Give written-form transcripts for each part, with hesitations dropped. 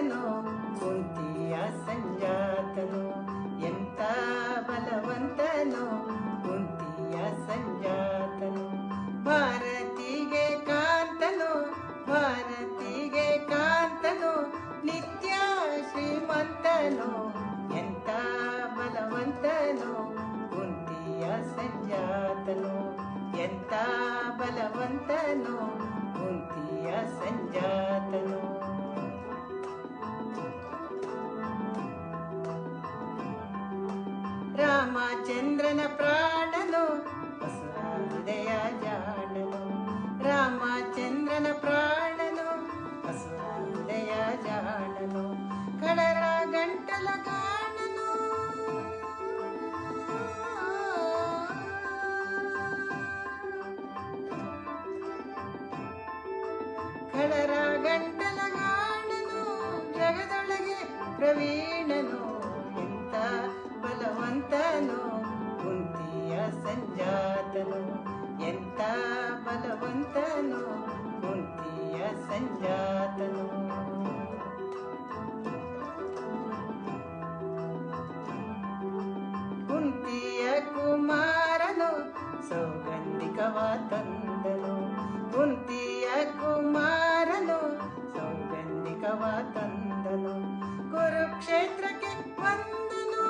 ಬಲವಂತನೋ ಕುಂತಿಯ ಸಂಜಾತನೋ ಎಂತ ಬಲವಂತನೋ ಕುಂತಿಯ ಸಂಜಾತನೋ ಭಾರತಿಗೆ ಕಾಂತನೋ ಭಾರತಿಗೆ ಕಾಂತನೋ ನಿತ್ಯ ಶ್ರೀಮಂತನೋ ಎಂತ ಬಲವಂತನೋ ಕುಂತಿಯ ಸಂಜಾತನೋ ಎಂತ ಬಲವಂತನೋ ಕುಂತಿಯ ಸಂಜಾತನೋ ರಾಮಚಂದ್ರನ ಪ್ರಾಣನೋ ಅಸುರ ಹೃದಯ ಜಾಣನೋ ರಾಮಚಂದ್ರನ ಪ್ರಾಣನೋ ಅಸುರ ಹೃದಯ ಜಾಣನೋ ಕಡರ ಗಂಟಲ ಗಾಣನೋ ಕಡರ ಗಂಟಲ ಗಾಣನೋ ಜಗದೊಳಗೆ ಪ್ರವೀಣನೋ ಎಂತ ಬಲವಂತನೋ ಕುಂತಿಯ ಸಂಜಾತನೋ ಎಂತ ಬಲವಂತನೋ ಕುಂತಿಯ ಸಂಜಾತನೋ ಕುಂತಿಯ ಕುಮಾರನೋ ಸೌಗಂಧಿಕವ ತಂದನು ಕುಂತಿಯ ಕುಮಾರನೋ ಸೌಗಂಧಿಕವ ತಂದನು ಕುರುಕ್ಷೇತ್ರಕ್ಕೆ ಬಂದನು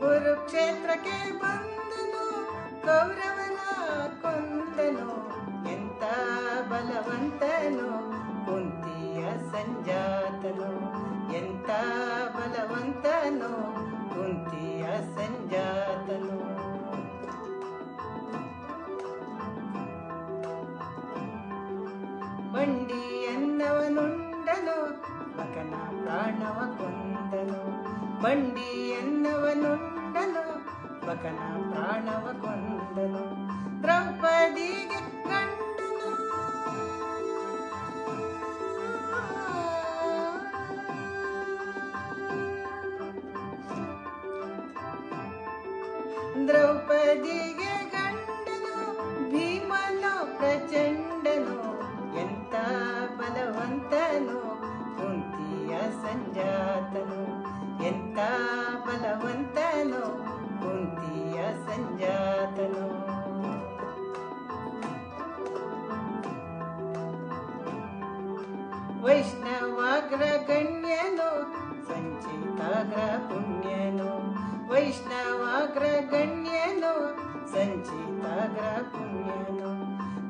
ಕುರುಕ್ಷೇತ್ರಕ್ಕೆ ಬಂದನು ಕೌರವನ ಕೊಂದನು ಎಂತ ಬಲವಂತನೋ ಕುಂತಿಯ ಸಂಜಾತನೋ ಎಂತ ಬಲವಂತನೋ ಕುಂತಿಯ ಸಂಜಾತನೋ ಬಂಡಿ ಎನ್ನವನುಂಡನು ಮಗನ ಪ್ರಾಣವ ಕೊಂದನು ಬಂಡಿ ಎನ್ನವನುಂಡನು ಮಗನ ಪ್ರಾಣವ ಕೊಂದನು ದ್ರೌಪದಿಗೆ ಗಂಡನು ದ್ರೌಪದಿಗೆ ಗಂಡನು ಭೀಮನು ಪ್ರಚಂಡನು ಎಂತ ಬಲವಂತನೋ ಕುಂತಿಯ ಸಂಜಾತನೋ ಎಂತ ಬಲವಂತನೋ ಕುಂತಿಯ ಸಂಜಾತನೋ ವೈಷ್ಣವಾಗ್ರಗಣ್ಯನೋ ಸಂಚಿತಾಗ್ರ ಪುಣ್ಯನೋ ವೈಷ್ಣವಾಗ್ರಗಣ್ಯನೋ ಸಂಚಿತಾಗ್ರ ಪುಣ್ಯನೋ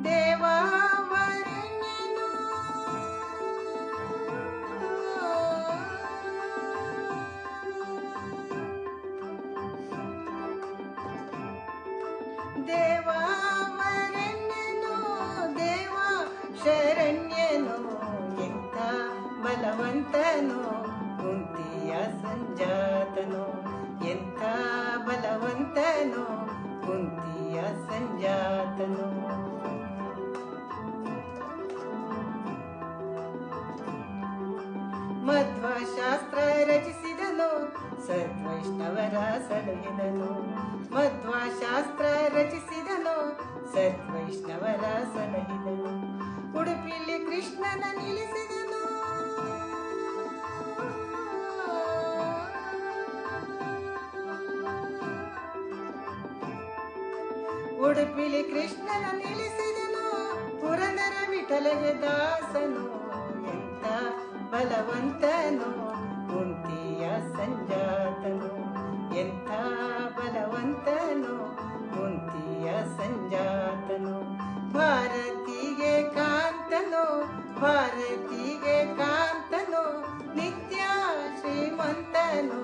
ದೇವಾವರಣ್ಯನೋ ದೇವಾವರಣ್ಯನೋ ದೇವ ಶರಣ್ಯನೋ ಎಂತ ಬಲವಂತನೋ ಕುಂತಿಯ ಸಂಜಾತನೋ ಎಂತ ಬಲವಂತನೋ ಕುಂತಿಯ ಸಂಜಾತನೋ ಮಧ್ವಶಾಸ್ತ್ರ ರಚಿಸಿದನು ಸದ್ವೈಷ್ಣವರ ಸಲಹಿದನು ಮಧ್ವಶಾಸ್ತ್ರ ರಚಿಸಿದನು ಸದ್ವೈಷ್ಣವರ ಸಲಹಿದನು ಉಡುಪಿಲಿ ಕೃಷ್ಣನ ನಿಲ್ಲಿಸಿದನು ಉಡುಪಿಲಿ ಕೃಷ್ಣನ ನಿಲ್ಲಿಸಿದನು ಪುರಂದರ ವಿಠಲಗೆ ದಾಸನು ಎಂತ ಬಲವಂತನೋ ಕುಂತಿಯ ಸಂಜಾತನೋ ಎಂಥ ಬಲವಂತನೋ ಕುಂತಿಯ ಸಂಜಾತನೋ ಭಾರತಿಗೆ ಕಾಂತನೋ ಭಾರತಿಗೆ ಕಾಂತನೋ ನಿತ್ಯ ಶ್ರೀಮಂತನೋ